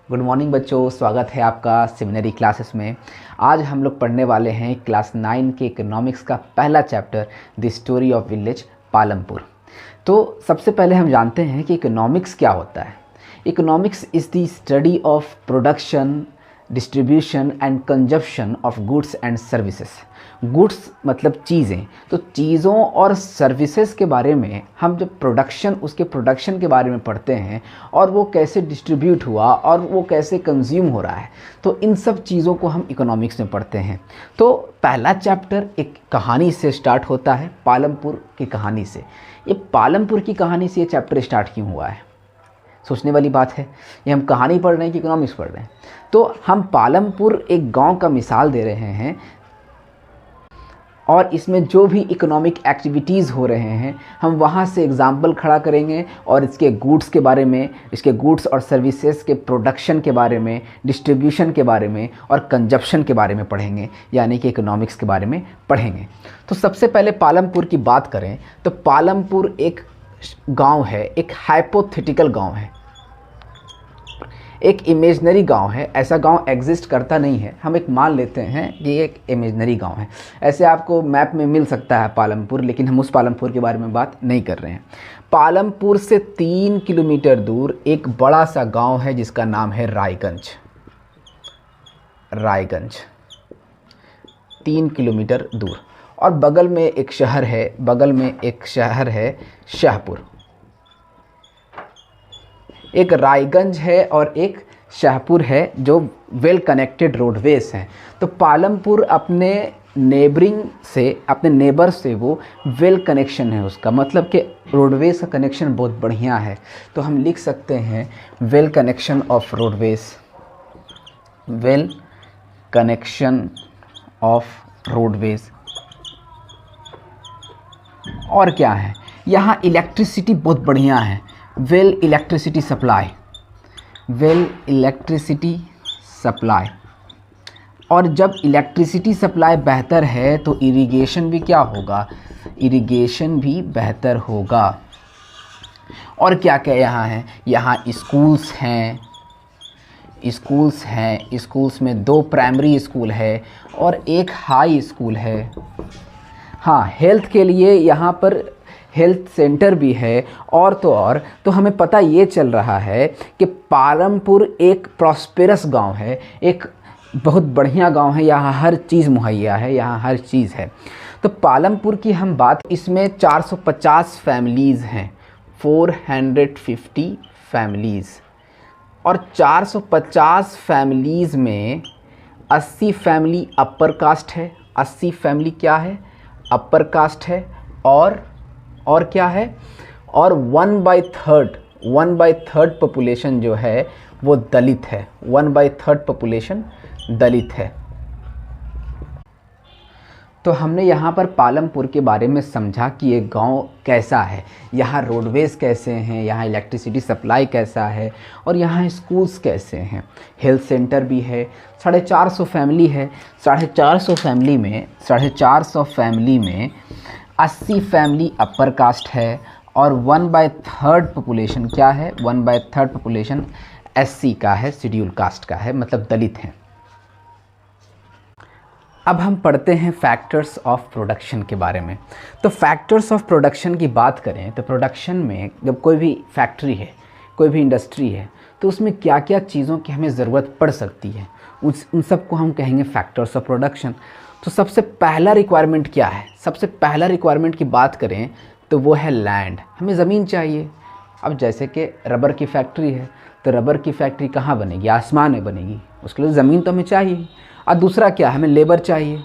Good morning बच्चों, स्वागत है आपका सेमिनरी क्लासेस में। आज हम लोग पढ़ने वाले हैं क्लास 9 के इकोनॉमिक्स का पहला chapter the story of village Palampur. तो सबसे पहले हम जानते हैं कि इकोनॉमिक्स क्या होता है। Economics is the study of production, distribution and consumption of goods and services. Goods मतलब चीज़ें, तो चीज़ों और सर्विसेज के बारे में हम जब उसके प्रोडक्शन के बारे में पढ़ते हैं और वो कैसे डिस्ट्रीब्यूट हुआ और वो कैसे कंज्यूम हो रहा है, तो इन सब चीज़ों को हम इकोनॉमिक्स में पढ़ते हैं। तो पहला चैप्टर एक कहानी से स्टार्ट होता है, पालमपुर की कहानी से। ये पालमपुर की कहानी से ये चैप्टर स्टार्ट क्यों हुआ है, सोचने वाली बात है। ये हम कहानी पढ़ रहे हैं कि इकोनॉमिक्स पढ़ रहे हैं? तो हम पालमपुर एक गांव का मिसाल दे रहे हैं और इसमें जो भी इकोनॉमिक एक्टिविटीज़ हो रहे हैं हम वहाँ से एग्जाम्पल खड़ा करेंगे और इसके गुड्स के बारे में, इसके गुड्स और सर्विसेज के प्रोडक्शन के बारे में, डिस्ट्रीब्यूशन के बारे में और कंजप्शन के बारे में पढ़ेंगे, यानी कि इकोनॉमिक्स के बारे में पढ़ेंगे। तो सबसे पहले पालमपुर की बात करें तो पालमपुर एक गांव है, एक हाइपोथेटिकल गांव है, एक इमेजनरी गांव है। ऐसा गांव एग्जिस्ट करता नहीं है, हम एक मान लेते हैं कि एक इमेजनरी गांव है। ऐसे आपको मैप में मिल सकता है पालमपुर, लेकिन हम उस पालमपुर के बारे में बात नहीं कर रहे हैं। पालमपुर से 3 किलोमीटर दूर एक बड़ा सा गांव है जिसका नाम है रायगंज। रायगंज 3 किलोमीटर दूर, और बगल में एक शहर है, शाहपुर। एक रायगंज है और एक शाहपुर है जो वेल कनेक्टेड रोडवेज हैं। तो पालमपुर अपने नेबर से वो वेल कनेक्शन है उसका, मतलब कि रोडवेज का कनेक्शन बहुत बढ़िया है। तो हम लिख सकते हैं well connection of roadways, well connection of roadways. और क्या है, यहाँ इलेक्ट्रिसिटी बहुत बढ़िया है, वेल इलेक्ट्रिसिटी सप्लाई। और जब इलेक्ट्रिसिटी सप्लाई बेहतर है तो इरिगेशन भी क्या होगा, इरिगेशन भी बेहतर होगा। और क्या क्या यहाँ है, यहाँ स्कूल्स हैं, स्कूल्स में 2 प्राइमरी स्कूल है और एक हाई स्कूल है। हाँ, हेल्थ के लिए यहाँ पर हेल्थ सेंटर भी है। और तो हमें पता ये चल रहा है कि पालमपुर एक प्रॉस्पेरस गांव है, एक बहुत बढ़िया गांव है, यहाँ हर चीज़ मुहैया है, यहाँ हर चीज़ है। तो पालमपुर की हम बात, इसमें 450 फैमिलीज़ हैं, 450 फैमिलीज़। और 450 फैमिलीज़ में 80 फैमिली अपर कास्ट है, 80 फैमिली क्या है, अपर कास्ट है। और क्या है, और 1/3 पॉपुलेशन जो है वो दलित है, 1/3 पॉपुलेशन दलित है। तो हमने यहाँ पर पालमपुर के बारे में समझा कि ये गांव कैसा है, यहाँ रोडवेज कैसे हैं, यहाँ इलेक्ट्रिसिटी सप्लाई कैसा है और यहाँ स्कूल्स कैसे हैं, हेल्थ सेंटर भी है। 450 फैमिली है, 450 फैमिली में 80 फैमिली अपर कास्ट है और 1/3 पॉपुलेशन क्या है, 1/3 पॉपुलेशन SC का है, शेड्यूल कास्ट का है, मतलब दलित हैं। अब हम पढ़ते हैं फैक्टर्स ऑफ प्रोडक्शन के बारे में। तो फैक्टर्स ऑफ प्रोडक्शन की बात करें तो प्रोडक्शन में जब कोई भी फैक्ट्री है, कोई भी इंडस्ट्री है, तो उसमें क्या क्या चीज़ों की हमें ज़रूरत पड़ सकती है, उन सबको हम कहेंगे फैक्टर्स ऑफ प्रोडक्शन। तो सबसे पहला रिक्वायरमेंट क्या है, सबसे पहला रिक्वायरमेंट की बात करें तो वो है लैंड, हमें ज़मीन चाहिए। अब जैसे कि रबर की फैक्ट्री है, तो रबर की फैक्ट्री कहाँ बनेगी, आसमान में बनेगी, उसके लिए ज़मीन तो हमें चाहिए। और दूसरा क्या, हमें लेबर चाहिए।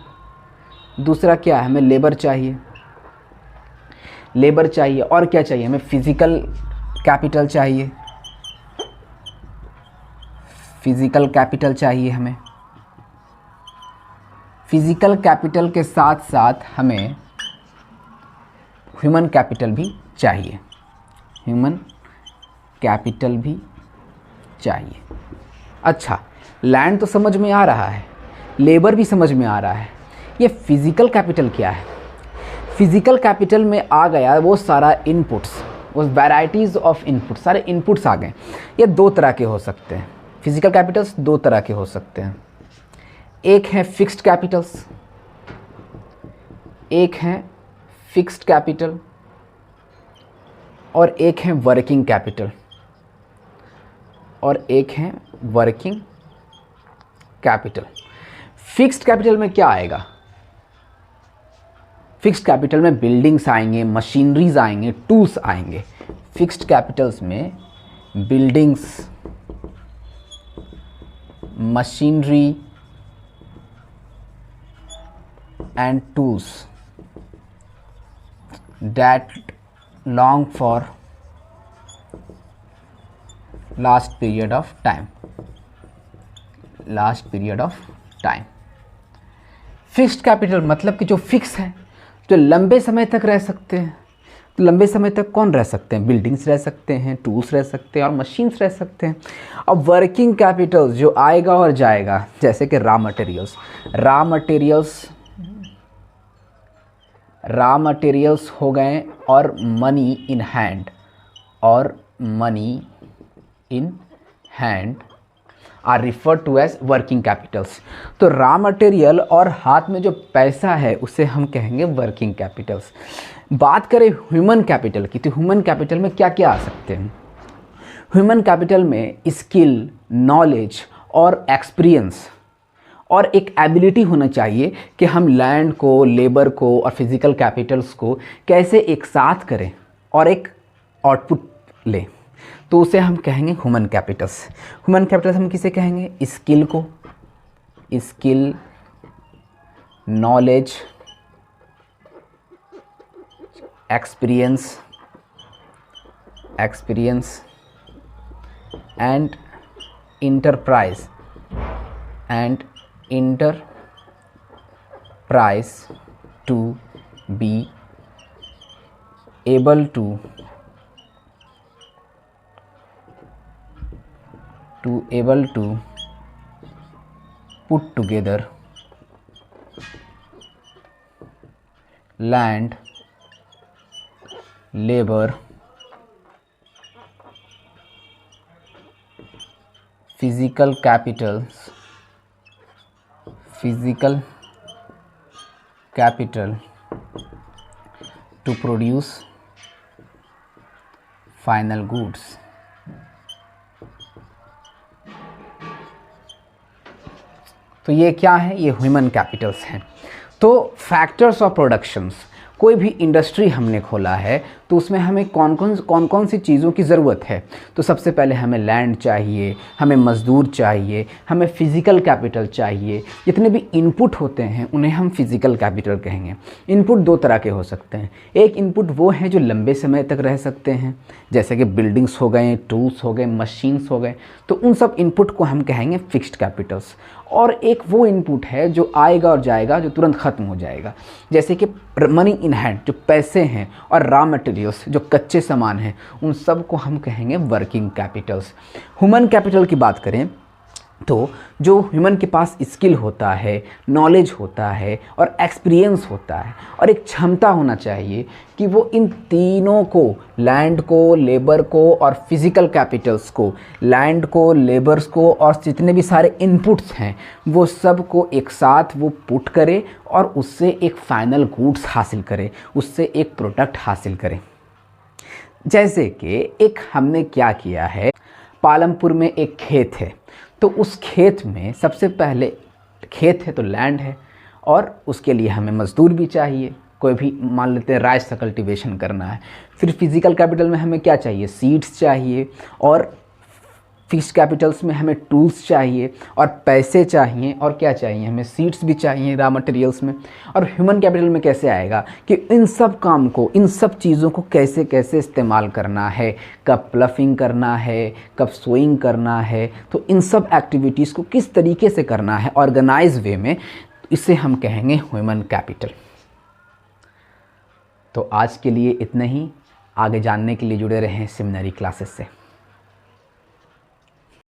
और क्या चाहिए, हमें फिज़िकल कैपिटल चाहिए। हमें फिज़िकल कैपिटल के साथ साथ हमें ह्यूमन कैपिटल भी चाहिए। अच्छा, लैंड तो समझ में आ रहा है, लेबर भी समझ में आ रहा है। ये फिज़िकल कैपिटल क्या है, फिज़िकल कैपिटल में आ गया वो सारा इनपुट्स, वो वैराइटीज़ ऑफ इनपुट, सारे इनपुट्स आ गए। ये 2 तरह के हो सकते हैं, फिजिकल कैपिटल्स दो तरह के हो सकते हैं, एक है फिक्स्ड कैपिटल्स, एक है फिक्स्ड कैपिटल और एक है वर्किंग कैपिटल और एक है वर्किंग कैपिटल। फिक्स्ड कैपिटल में क्या आएगा? फिक्स्ड कैपिटल में बिल्डिंग्स आएंगे, मशीनरीज आएंगे, टूल्स आएंगे। फिक्स्ड कैपिटल्स में buildings, machinery and tools that long for last period of time, fixed capital मतलब कि जो फिक्स है, जो लंबे समय तक रह सकते हैं। तो लंबे समय तक कौन रह सकते हैं? बिल्डिंग्स रह सकते हैं, टूल्स रह सकते हैं और मशीन्स रह सकते हैं। अब वर्किंग कैपिटल जो आएगा और जाएगा, जैसे कि रॉ मटेरियल्स हो गए और money in hand are refer to as working capitals. तो रॉ मटेरियल और हाथ में जो पैसा है उसे हम कहेंगे वर्किंग कैपिटल्स। बात करें ह्यूमन कैपिटल की, तो ह्यूमन कैपिटल में क्या क्या आ सकते हैं? ह्यूमन कैपिटल में स्किल, नॉलेज और एक्सपीरियंस और एक एबिलिटी होना चाहिए कि हम लैंड को, लेबर को और फिजिकल कैपिटल्स को कैसे एक साथ करें और एक आउटपुट लें, तो उसे हम कहेंगे ह्यूमन कैपिटल्स। ह्यूमन कैपिटल्स हम किसे कहेंगे? स्किल को, skill, knowledge, experience and enterprise to be able to put together land, labor, physical capital to produce final goods। तो ये क्या है? ये ह्यूमन कैपिटल्स हैं। तो फैक्टर्स ऑफ प्रोडक्शंस, कोई भी इंडस्ट्री हमने खोला है तो उसमें हमें कौन कौन सी चीज़ों की ज़रूरत है? तो सबसे पहले हमें लैंड चाहिए, हमें मज़दूर चाहिए, हमें फिज़िकल कैपिटल चाहिए। जितने भी इनपुट होते हैं उन्हें हम फिज़िकल कैपिटल कहेंगे। इनपुट दो तरह के हो सकते हैं। एक इनपुट वो हैं जो लंबे समय तक रह सकते हैं, जैसे कि बिल्डिंग्स हो गए, टूल्स हो गए, मशीन्स हो गए, तो उन सब इनपुट को हम कहेंगे फिक्स्ड कैपिटल्स। और एक वो इनपुट है जो आएगा और जाएगा, जो तुरंत ख़त्म हो जाएगा, जैसे कि मनी इन हैंड, जो पैसे हैं, और रॉ मटेरियल्स, जो कच्चे सामान हैं, उन सब को हम कहेंगे वर्किंग कैपिटल्स। ह्यूमन कैपिटल की बात करें तो जो ह्यूमन के पास स्किल होता है, नॉलेज होता है और एक्सपीरियंस होता है और एक क्षमता होना चाहिए कि वो इन तीनों को, लैंड को, लेबर को और फिज़िकल कैपिटल्स को, लैंड को, लेबर्स को और जितने भी सारे इनपुट्स हैं, वो सब को एक साथ वो पुट करे और उससे एक फाइनल गुड्स हासिल करे, उससे एक प्रोडक्ट हासिल करे। जैसे कि एक हमने क्या किया है, पालमपुर में एक खेत है, तो उस खेत में सबसे पहले, खेत है तो लैंड है और उसके लिए हमें मज़दूर भी चाहिए। कोई भी मान लेते हैं राइस का कल्टीवेशन करना है। फिर फिज़िकल कैपिटल में हमें क्या चाहिए? सीड्स चाहिए। और फिक्स्ड कैपिटल्स में हमें टूल्स चाहिए और पैसे चाहिए और क्या चाहिए? हमें सीड्स भी चाहिए रॉ मटेरियल्स में। और ह्यूमन कैपिटल में कैसे आएगा कि इन सब काम को, इन सब चीज़ों को कैसे कैसे इस्तेमाल करना है, कब प्लफिंग करना है, कब सोइंग करना है, तो इन सब एक्टिविटीज़ को किस तरीके से करना है ऑर्गेनाइज वे में, इसे हम कहेंगे ह्यूमन कैपिटल। तो आज के लिए इतना ही। आगे जानने के लिए जुड़े रहें सेमिनरी क्लासेस से।